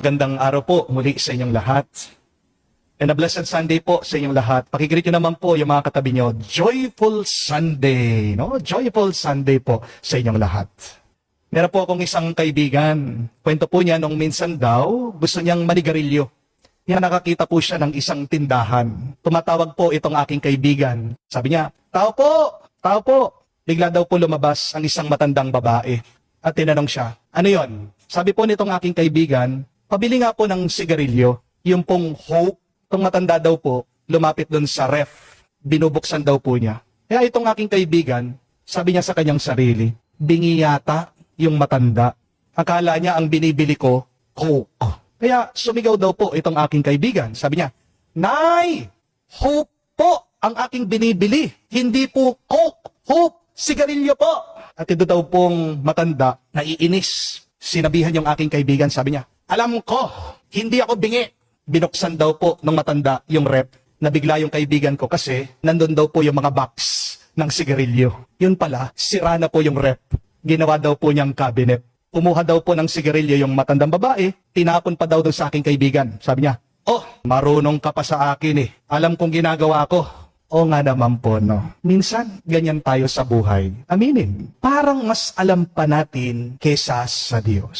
Gandang araw po muli sa inyong lahat. And a blessed Sunday po sa inyong lahat. Pakigreet nyo naman po yung mga katabi nyo. Joyful Sunday, no? Joyful Sunday po sa inyong lahat. Meron po akong isang kaibigan. Kwento po niya nung minsan daw, gusto niyang manigarilyo. Yan, nakakita po siya ng isang tindahan. Tumatawag po itong aking kaibigan. Sabi niya, tao po, tao po. Bigla daw po lumabas ang isang matandang babae. At tinanong siya, ano yon? Sabi po nitong aking kaibigan, pabili nga po ng sigarilyo. Yung pong Hope, itong matanda daw po, lumapit doon sa ref. Binubuksan daw po niya. Kaya itong aking kaibigan, sabi niya sa kanyang sarili, bingi yata yung matanda. Akala niya ang binibili ko, Coke. Kaya sumigaw daw po itong aking kaibigan. Sabi niya, Nay! Hope po ang aking binibili. Hindi po Coke. Hope! Sigarilyo po! At ito daw pong matanda, naiinis. Sinabihan yung aking kaibigan, sabi niya, alam ko, hindi ako bingi. Binuksan daw po ng matanda yung rep. Nabigla yung kaibigan ko kasi nandun daw po yung mga box ng sigarilyo. Yun pala, sira na po yung rep. Ginawa daw po niyang cabinet. Kumuha daw po ng sigarilyo yung matandang babae, tinapon pa daw doon sa aking kaibigan. Sabi niya, oh, marunong ka pa sa akin eh. Alam kong ginagawa ko. O nga naman po, no? Minsan, ganyan tayo sa buhay. Aminin. Parang mas alam pa natin kesa sa Diyos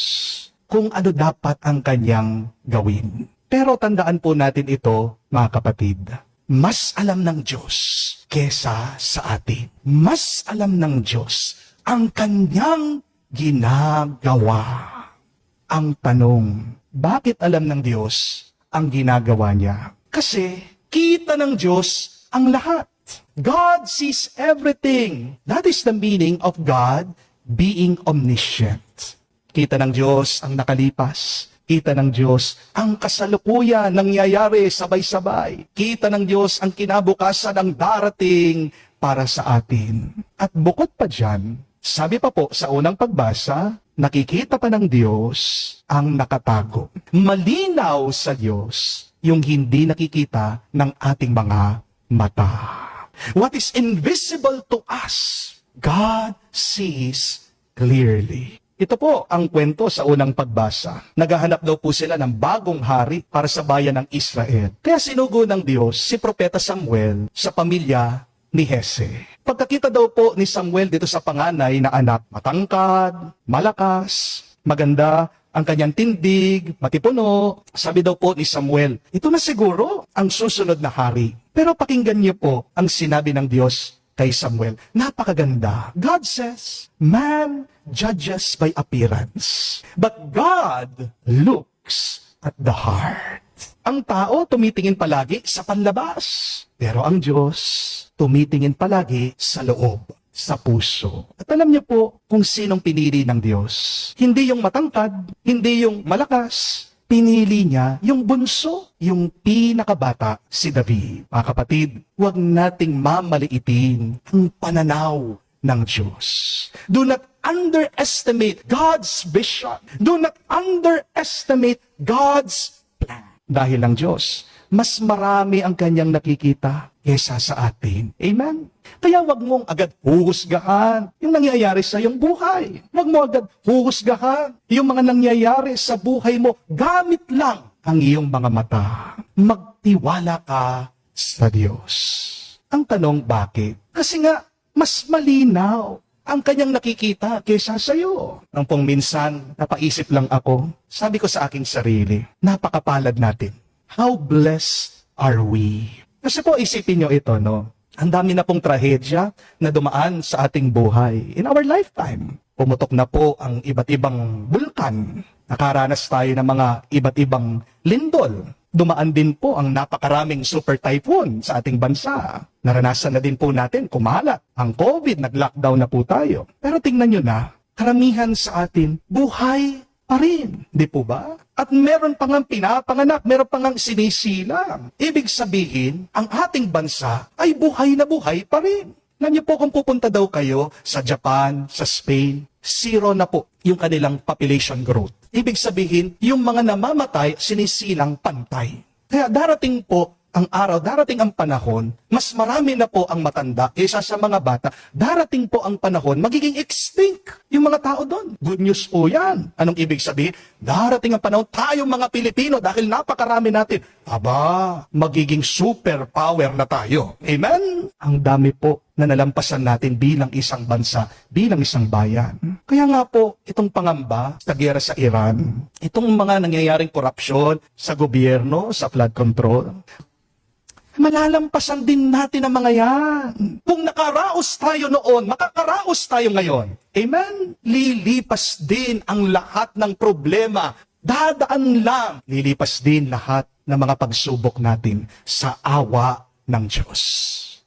kung ano dapat ang kanyang gawin. Pero tandaan po natin ito, mga kapatid. Mas alam ng Diyos kesa sa atin. Mas alam ng Diyos ang kanyang ginagawa. Ang tanong, bakit alam ng Diyos ang ginagawa niya? Kasi kita ng Diyos ang lahat. God sees everything. That is the meaning of God being omniscient. Kita ng Diyos ang nakalipas. Kita ng Diyos ang kasalukuyan nangyayari sabay-sabay. Kita ng Diyos ang kinabukasan ang darating para sa atin. At bukod pa dyan, sabi pa po sa unang pagbasa, nakikita pa ng Diyos ang nakatago. Malinaw sa Diyos yung hindi nakikita ng ating mga mata. What is invisible to us, God sees clearly. Ito po ang kwento sa unang pagbasa. Naghahanap daw po sila ng bagong hari para sa bayan ng Israel. Kaya sinugo ng Diyos si Propeta Samuel sa pamilya ni Jese. Pagkakita daw po ni Samuel dito sa panganay na anak, matangkad, malakas, maganda, ang kanyang tindig, matipuno. Sabi daw po ni Samuel, ito na siguro ang susunod na hari. Pero pakinggan niyo po ang sinabi ng Diyos kay Samuel. Napakaganda. God says, man judges by appearance, but God looks at the heart. Ang tao tumitingin palagi sa panlabas, pero ang Diyos tumitingin palagi sa loob, sa puso. At alam niyo po kung sinong pinili ng Diyos. Hindi yung matangkad, hindi yung malakas. Pinili niya yung bunso, yung pinakabata, si David. Mga kapatid, huwag nating mamaliitin ang pananaw ng Diyos. Do not underestimate God's vision. Do not underestimate God's plan. Dahil ang Diyos, mas marami ang kanyang nakikita kesa sa atin. Amen? Kaya wag mong agad huhusgahan yung nangyayari sa iyong buhay. Wag mo agad huhusgahan yung mga nangyayari sa buhay mo. Gamit lang ang iyong mga mata. Magtiwala ka sa Diyos. Ang tanong, bakit? Kasi nga, mas malinaw ang kanyang nakikita kesa sa iyo. Nang pong minsan, napaisip lang ako, sabi ko sa aking sarili, napakapalad natin. How blessed are we? Kasi po isipin nyo ito, no? Ang dami na pong trahedya na dumaan sa ating buhay in our lifetime. Pumutok na po ang iba't ibang bulkan. Nakaranas tayo ng mga iba't ibang lindol. Dumaan din po ang napakaraming super typhoon sa ating bansa. Naranasan na din po natin kumalat ang COVID, nag-lockdown na po tayo. Pero tingnan nyo na, karamihan sa atin, buhay pa rin. Di po ba? At meron pa ngang pinapanganak, meron pa ngang sinisilang. Ibig sabihin, ang ating bansa ay buhay na buhay pa rin. Alam niyo po kung pupunta daw kayo sa Japan, sa Spain, zero na po yung kanilang population growth. Ibig sabihin, yung mga namamatay, sinisilang pantay. Kaya darating po ang araw, darating ang panahon, mas marami na po ang matanda kaysa sa mga bata. Darating po ang panahon, magiging extinct yung mga tao doon. Good news po yan. Anong ibig sabihin? Darating ang panahon, tayong mga Pilipino, dahil napakarami natin, magiging superpower na tayo. Amen? Ang dami po na nalampasan natin bilang isang bansa, bilang isang bayan. Kaya nga po, itong pangamba sa giyera sa Iran, itong mga nangyayaring korupsyon sa gobyerno, sa flood control, malalampasan din natin ang mga yan. Kung nakaraos tayo noon, makakaraos tayo ngayon. Amen? Lilipas din ang lahat ng problema. Dadaan lang. Lilipas din lahat ng mga pagsubok natin sa awa ng Diyos.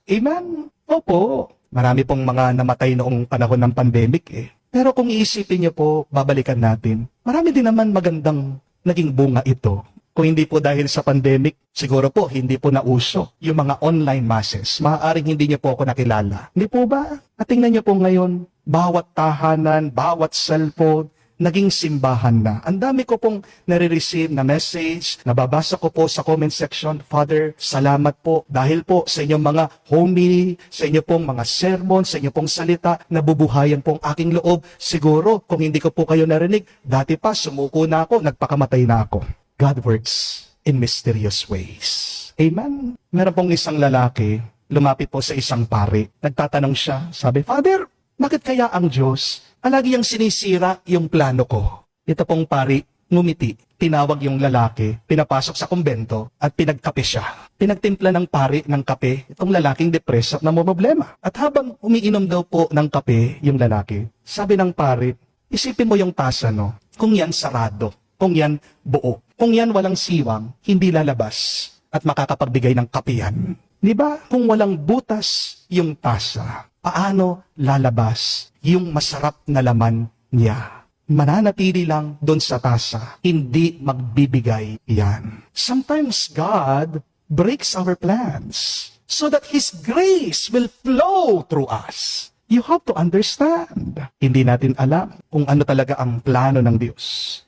Amen? Opo. Marami pong mga namatay noong panahon ng pandemic Pero kung iisipin niyo po, babalikan natin. Marami din naman magandang naging bunga ito. Kung hindi po dahil sa pandemic, siguro po hindi po nauso yung mga online masses. Maaaring hindi niyo po ako nakilala. Hindi po ba? At tingnan niyo po ngayon, bawat tahanan, bawat cellphone, naging simbahan na. Ang dami ko pong nare-receive na message, nababasa ko po sa comment section, Father, salamat po dahil po sa inyong mga homily, sa inyong pong mga sermon, sa inyong pong salita, nabubuhayan pong aking loob. Siguro, kung hindi ko po kayo narinig, dati pa sumuko na ako, nagpakamatay na ako. God works in mysterious ways. Amen? Meron pong isang lalaki, lumapit po sa isang pari. Nagtatanong siya, sabi, Father, bakit kaya ang Diyos lagi yang sinisira yung plano ko? Ito pong pari, ngumiti, tinawag yung lalaki, pinapasok sa kumbento at pinagkape siya. Pinagtimpla ng pari ng kape itong lalaking depressed at namumroblema. At habang umiinom daw po ng kape yung lalaki, sabi ng pari, isipin mo yung tasa, no? Kung yan sarado, kung yan buo, kung yan walang siwang, hindi lalabas at makakapagbigay ng kape yan. Di ba? Kung walang butas yung tasa, paano lalabas yung masarap na laman niya? Mananatili lang doon sa tasa, hindi magbibigay yan. Sometimes God breaks our plans so that His grace will flow through us. You have to understand. Hindi natin alam kung ano talaga ang plano ng Diyos.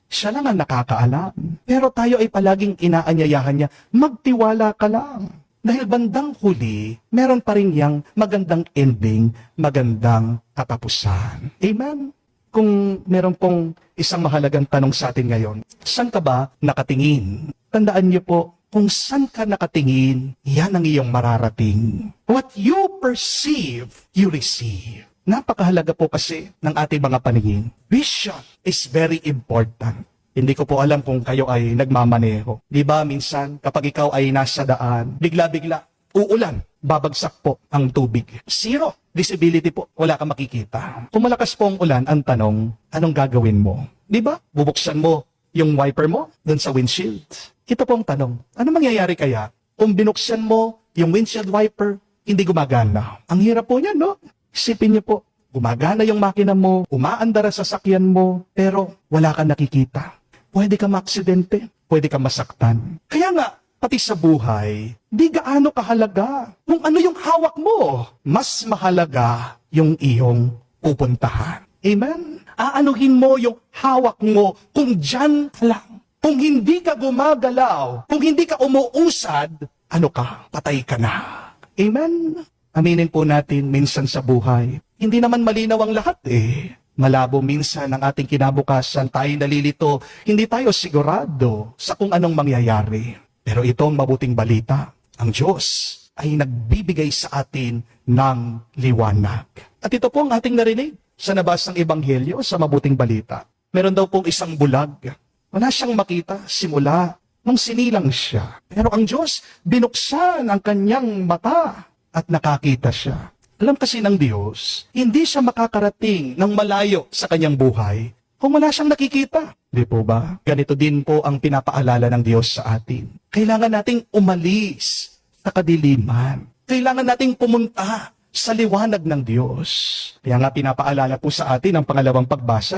Siya lang ang nakakaalam. Pero tayo ay palaging inaanyayahan niya, magtiwala ka lang. Dahil bandang huli, meron pa rin yang magandang ending, magandang katapusan. Amen? Kung meron pong isang mahalagang tanong sa atin ngayon, saan ka ba nakatingin? Tandaan niyo po, kung saan ka nakatingin, yan ang iyong mararating. What you perceive, you receive. Napakahalaga po kasi ng ating mga paningin. Vision is very important. Hindi ko po alam kung kayo ay nagmamaneho. Di ba minsan kapag ikaw ay nasa daan, bigla-bigla, uulan, babagsak po ang tubig. Zero visibility po, wala kang makikita. Kung malakas po ang ulan, ang tanong, anong gagawin mo? Di ba? Bubuksan mo yung wiper mo dun sa windshield. Ito po ang tanong, ano mangyayari kaya kung binuksan mo yung windshield wiper, hindi gumagana? Ang hirap po niyan, no? Isipin niyo po, gumagana yung makina mo, umaandar sa sasakyan mo, pero wala kang nakikita. Pwede ka maaksidente, pwede ka masaktan. Kaya nga, pati sa buhay, di gaano kahalaga kung ano yung hawak mo. Mas mahalaga yung iyong pupuntahan. Amen? Aanuhin mo yung hawak mo kung dyan lang. Kung hindi ka gumagalaw, kung hindi ka umuusad, ano ka? Patay ka na. Amen? Aminin po natin minsan sa buhay, hindi naman malinaw ang lahat Malabo minsan ang ating kinabukasan, tayo nalilito, hindi tayo sigurado sa kung anong mangyayari. Pero itong mabuting balita, ang Diyos ay nagbibigay sa atin ng liwanag. At ito po ang ating narinig sa nabasang ebanghelyo sa mabuting balita. Meron daw pong isang bulag. Wala siyang makita simula nung sinilang siya. Pero ang Diyos, binuksan ang kanyang mata at nakakita siya. Alam kasi ng Diyos, hindi siya makakarating ng malayo sa kanyang buhay kung wala siyang nakikita. Di po ba? Ganito din po ang pinapaalala ng Diyos sa atin. Kailangan nating umalis sa kadiliman. Kailangan nating pumunta sa liwanag ng Diyos. Kaya nga pinapaalala po sa atin ang pangalawang pagbasa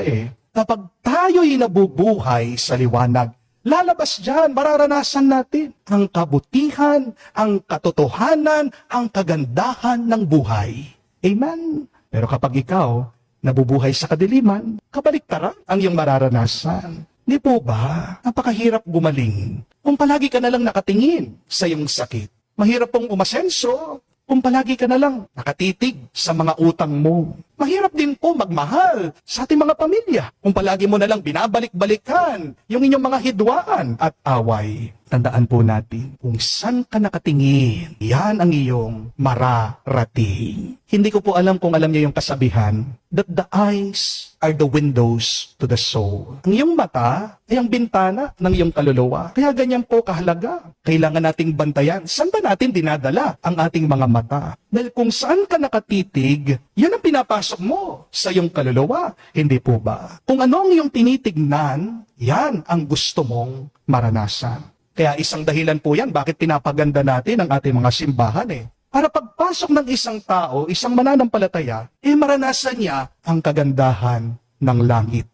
kapag tayo'y nabubuhay sa liwanag, lalabas dyan, mararanasan natin ang kabutihan, ang katotohanan, ang kagandahan ng buhay. Amen? Pero kapag ikaw nabubuhay sa kadiliman, kabaliktaran ang iyong mararanasan. Di po ba? Napakahirap gumaling kung palagi ka na lang nakatingin sa iyong sakit. Mahirap pong umasenso kung palagi ka na lang nakatitig sa mga utang mo. Mahirap din po magmahal sa ating mga pamilya kung palagi mo na lang binabalik-balikan yung inyong mga hidwaan at away. Tandaan po natin, kung saan ka nakatingin, yan ang iyong mararating. Hindi ko po alam kung alam niyo yung kasabihan that the eyes are the windows to the soul. Ang iyong mata ay ang bintana ng iyong kaluluwa. Kaya ganyan po kahalaga. Kailangan nating bantayan. Saan ba natin dinadala ang ating mga mata? Dahil kung saan ka nakatitig, yan ang pinapasok mo sa iyong kaluluwa. Hindi po ba? Kung ano ang iyong tinitignan, yan ang gusto mong maranasan. Kaya isang dahilan po yan, bakit pinapaganda natin ang ating mga simbahan Para pagpasok ng isang tao, isang mananampalataya, maranasan niya ang kagandahan ng langit.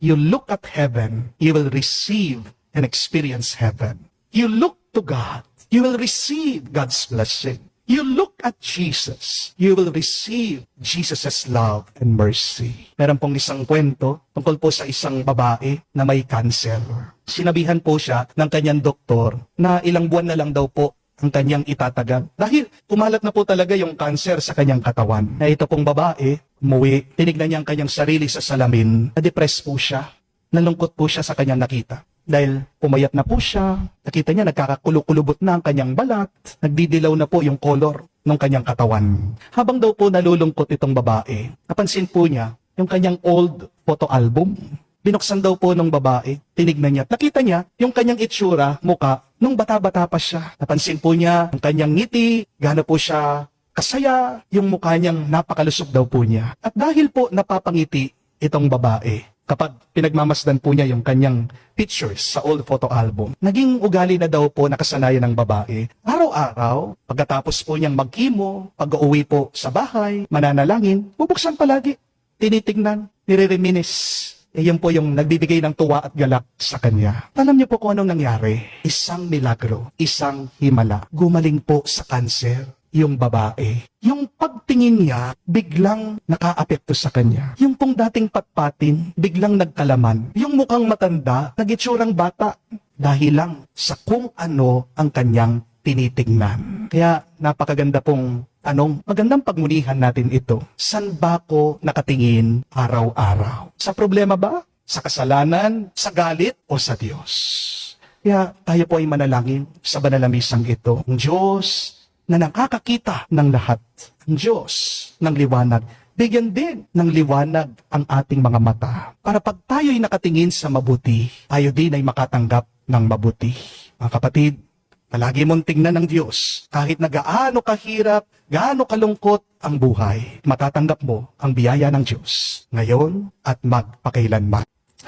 You look at heaven, you will receive and experience heaven. You look to God, you will receive God's blessing. You look at Jesus, you will receive Jesus' love and mercy. Meron pong isang kwento tungkol po sa isang babae na may cancer. Sinabihan po siya ng kanyang doktor na ilang buwan na lang daw po ang kanyang itatagal. Dahil kumalat na po talaga yung cancer sa kanyang katawan. Na ito pong babae, umuwi, tinignan niya ang kanyang sarili sa salamin, na-depress po siya, nalungkot po siya sa kanyang nakita. Dahil pumayat na po siya, nakita niya nagkakakulubot na ang kanyang balat, nagdidilaw na po yung color ng kanyang katawan. Habang daw po nalulungkot itong babae, napansin po niya yung kanyang old photo album. Binuksan daw po ng babae, tinignan niya, nakita niya yung kanyang itsura, muka, nung bata-bata pa siya. Napansin po niya ang kanyang ngiti, gaano po siya kasaya, yung mukha niyang napakalusog daw po niya. At dahil po napapangiti itong babae, kapag pinagmamasdan po niya yung kanyang pictures sa old photo album, naging ugali na daw po nakasanayan ng babae. Araw-araw, pagkatapos po niyang magkimo, pag-uwi po sa bahay, mananalangin, bubuksan palagi, tinitignan, nire-reminis. Yan po yung nagbibigay ng tuwa at galak sa kanya. Alam niyo po kung anong nangyari? Isang milagro, isang himala. Gumaling po sa kanser yung babae. Yung pagtingin niya, biglang nakaapekto sa kanya. Yung pong dating patpatin, biglang nagkalaman. Yung mukhang matanda, nag-itsurang bata. Dahil lang sa kung ano ang kanyang tinitingnan. Kaya napakaganda pong magandang pagmunihan natin ito. San ba ko nakatingin araw-araw? Sa problema ba? Sa kasalanan? Sa galit? O sa Diyos? Kaya tayo po ay manalangin sa banalamisang ito. Ang Diyos na nakakakita ng lahat. Ang Diyos ng liwanag. Bigyan din ng liwanag ang ating mga mata. Para pag tayo'y nakatingin sa mabuti, tayo din ay makatanggap ng mabuti. Mga kapatid, palagi mong tingnan ng Diyos. Kahit na gaano kahirap, gaano kalungkot ang buhay, matatanggap mo ang biyaya ng Diyos ngayon at magpakailanman.